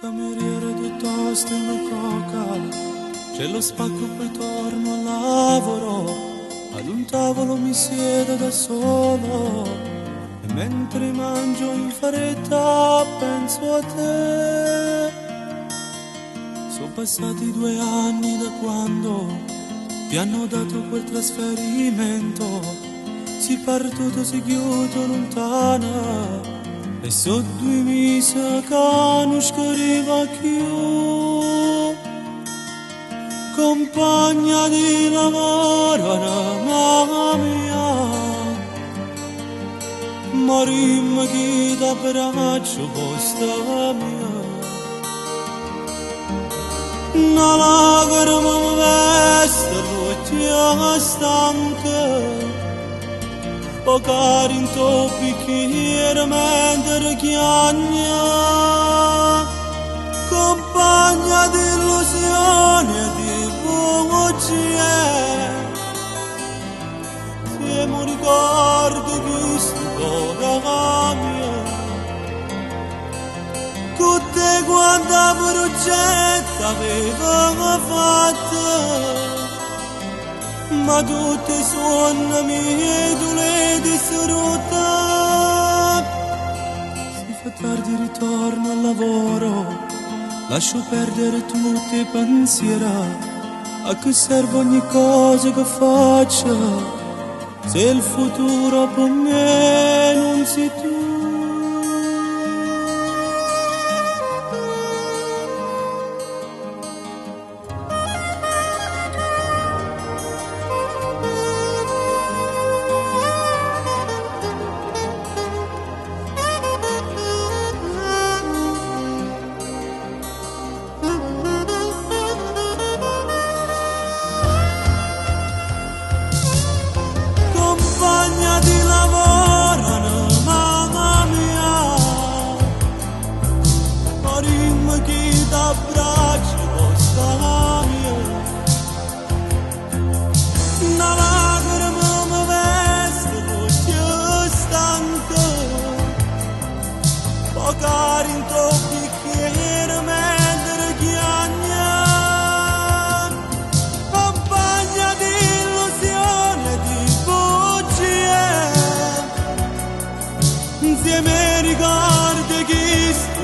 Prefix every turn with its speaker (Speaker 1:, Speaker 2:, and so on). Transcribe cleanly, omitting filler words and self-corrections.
Speaker 1: cameriere due toast e una coca, c'è lo spacco poi torno al lavoro, ad un tavolo mi siedo da solo e mentre mangio in fretta penso a te. Sono passati 2 anni da quando ti hanno dato quel trasferimento, si partuto, si chiude lontana e so 2 mesi che non scorriva più. Compagna di lavoro, mamma mia, morimmo chi t'abbraccio posta mia. Una lacrima mi veste l'ultima stanca, o cari in tuo bicchiere mentre chiagna. Compagna di illusioni e di bugie, siamo ricordi che storia mia. Tutte quanta progetto avevamo fatto, ma tutte sono mie, tu le distrutte. Si fa tardi, ritorno al lavoro, lascio perdere tutti i pensieri. A che serve ogni cosa che faccio se il futuro per me non sei tu? Compagna di lavoro, mamma mia, morimmo chi t'abbraccio posta mia. Una lacrima mi veste l'occhio stanco, poca in tuo bicchiere mentre chiagna. Compagna di illusione, di insieme ricordi che sto